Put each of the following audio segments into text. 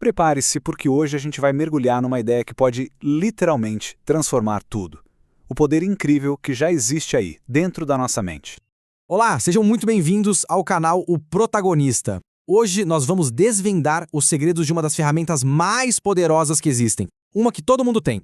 Prepare-se porque hoje a gente vai mergulhar numa ideia que pode literalmente transformar tudo. O poder incrível que já existe aí, dentro da nossa mente. Olá, sejam muito bem-vindos ao canal O Protagonista. Hoje nós vamos desvendar os segredos de uma das ferramentas mais poderosas que existem. Uma que todo mundo tem.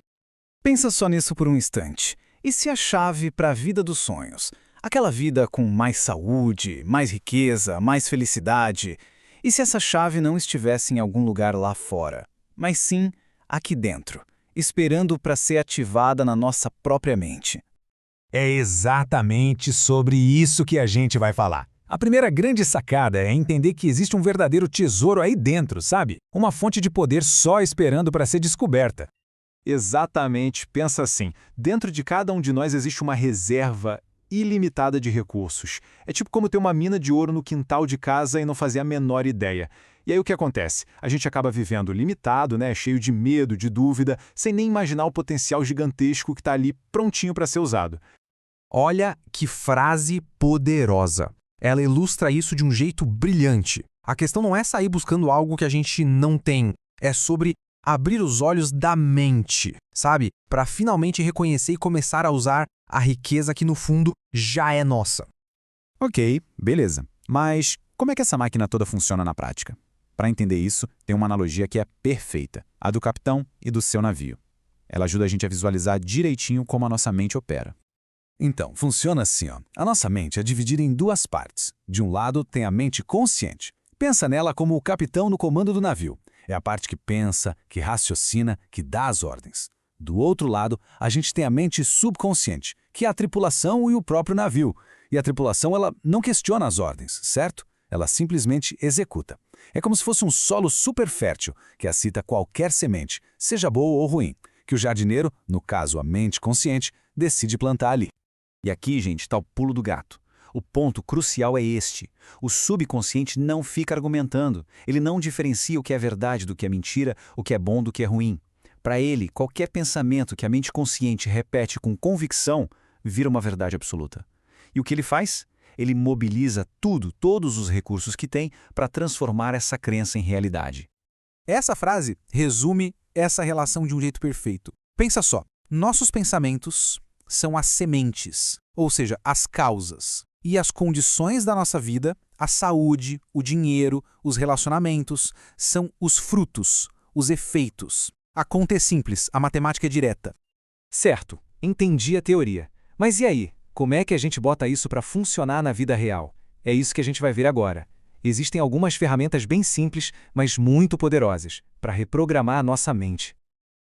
Pensa só nisso por um instante. E se a chave para a vida dos sonhos, aquela vida com mais saúde, mais riqueza, mais felicidade, e se essa chave não estivesse em algum lugar lá fora, mas sim aqui dentro, esperando para ser ativada na nossa própria mente? É exatamente sobre isso que a gente vai falar. A primeira grande sacada é entender que existe um verdadeiro tesouro aí dentro, sabe? Uma fonte de poder só esperando para ser descoberta. Exatamente, pensa assim, dentro de cada um de nós existe uma reserva ilimitada de recursos. É tipo como ter uma mina de ouro no quintal de casa e não fazer a menor ideia. E aí o que acontece? A gente acaba vivendo limitado, cheio de medo, de dúvida, sem nem imaginar o potencial gigantesco que está ali prontinho para ser usado. Olha que frase poderosa. Ela ilustra isso de um jeito brilhante. A questão não é sair buscando algo que a gente não tem. É sobre abrir os olhos da mente, sabe? Para finalmente reconhecer e começar a usar a riqueza que, no fundo, já é nossa. Ok, beleza. Mas como é que essa máquina toda funciona na prática? Para entender isso, tem uma analogia que é perfeita, a do capitão e do seu navio. Ela ajuda a gente a visualizar direitinho como a nossa mente opera. Então, funciona assim, ó. A nossa mente é dividida em duas partes. De um lado, tem a mente consciente. Pensa nela como o capitão no comando do navio. É a parte que pensa, que raciocina, que dá as ordens. Do outro lado, a gente tem a mente subconsciente, que é a tripulação e o próprio navio. E a tripulação, ela não questiona as ordens, certo? Ela simplesmente executa. É como se fosse um solo super fértil, que aceita qualquer semente, seja boa ou ruim, que o jardineiro, no caso a mente consciente, decide plantar ali. E aqui, gente, está o pulo do gato. O ponto crucial é este. O subconsciente não fica argumentando. Ele não diferencia o que é verdade do que é mentira, o que é bom do que é ruim. Para ele, qualquer pensamento que a mente consciente repete com convicção vira uma verdade absoluta. E o que ele faz? Ele mobiliza todos os recursos que tem para transformar essa crença em realidade. Essa frase resume essa relação de um jeito perfeito. Pensa só, nossos pensamentos são as sementes, ou seja, as causas. E as condições da nossa vida, a saúde, o dinheiro, os relacionamentos, são os frutos, os efeitos. A conta é simples, a matemática é direta. Certo, entendi a teoria. Mas e aí? Como é que a gente bota isso para funcionar na vida real? É isso que a gente vai ver agora. Existem algumas ferramentas bem simples, mas muito poderosas, para reprogramar a nossa mente.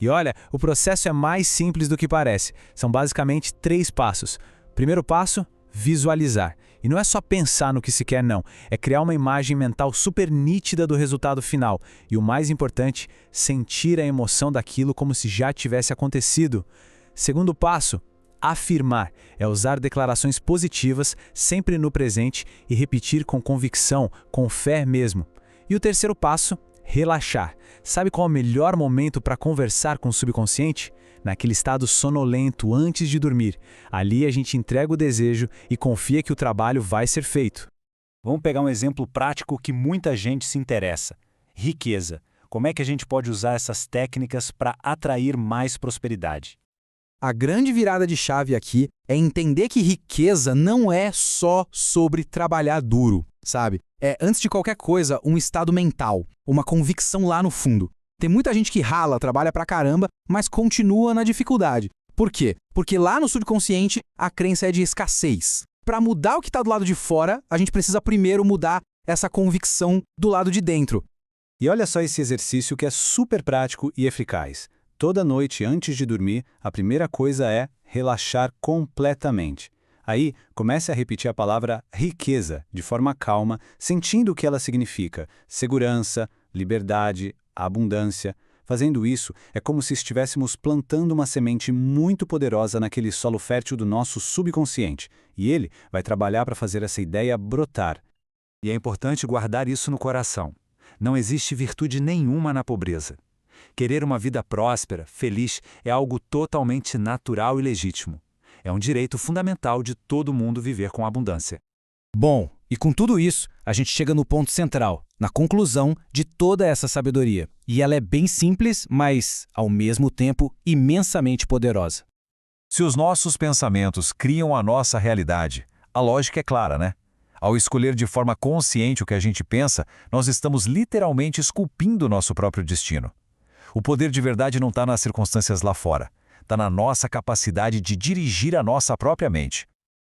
E olha, o processo é mais simples do que parece. São basicamente 3 passos. Primeiro passo, visualizar. E não é só pensar no que se quer, não. É criar uma imagem mental super nítida do resultado final. E o mais importante, sentir a emoção daquilo como se já tivesse acontecido. Segundo passo, afirmar. É usar declarações positivas, sempre no presente, e repetir com convicção, com fé mesmo. E o terceiro passo, relaxar. Sabe qual é o melhor momento para conversar com o subconsciente? Naquele estado sonolento antes de dormir. Ali a gente entrega o desejo e confia que o trabalho vai ser feito. Vamos pegar um exemplo prático que muita gente se interessa. Riqueza. Como é que a gente pode usar essas técnicas para atrair mais prosperidade? A grande virada de chave aqui é entender que riqueza não é só sobre trabalhar duro, sabe? É, antes de qualquer coisa, um estado mental, uma convicção lá no fundo. Tem muita gente que rala, trabalha pra caramba, mas continua na dificuldade. Por quê? Porque lá no subconsciente a crença é de escassez. Para mudar o que está do lado de fora, a gente precisa primeiro mudar essa convicção do lado de dentro. E olha só esse exercício que é super prático e eficaz. Toda noite antes de dormir, a primeira coisa é relaxar completamente. Aí, comece a repetir a palavra riqueza de forma calma, sentindo o que ela significa: segurança, liberdade, abundância. Fazendo isso, é como se estivéssemos plantando uma semente muito poderosa naquele solo fértil do nosso subconsciente, e ele vai trabalhar para fazer essa ideia brotar. E é importante guardar isso no coração. Não existe virtude nenhuma na pobreza. Querer uma vida próspera, feliz, é algo totalmente natural e legítimo. É um direito fundamental de todo mundo viver com abundância. Bom, E com tudo isso, a gente chega no ponto central, na conclusão de toda essa sabedoria. E ela é bem simples, mas, ao mesmo tempo, imensamente poderosa. Se os nossos pensamentos criam a nossa realidade, a lógica é clara, né? Ao escolher de forma consciente o que a gente pensa, nós estamos literalmente esculpindo nosso próprio destino. O poder de verdade não está nas circunstâncias lá fora. Está na nossa capacidade de dirigir a nossa própria mente.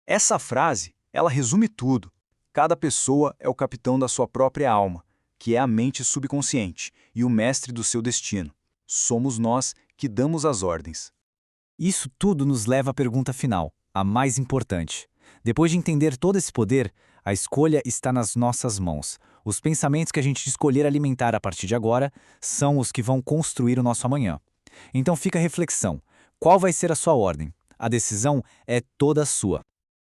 Essa frase, ela resume tudo. Cada pessoa é o capitão da sua própria alma, que é a mente subconsciente, e o mestre do seu destino. Somos nós que damos as ordens. Isso tudo nos leva à pergunta final, a mais importante. Depois de entender todo esse poder, a escolha está nas nossas mãos. Os pensamentos que a gente escolher alimentar a partir de agora são os que vão construir o nosso amanhã. Então fica a reflexão. Qual vai ser a sua ordem? A decisão é toda sua.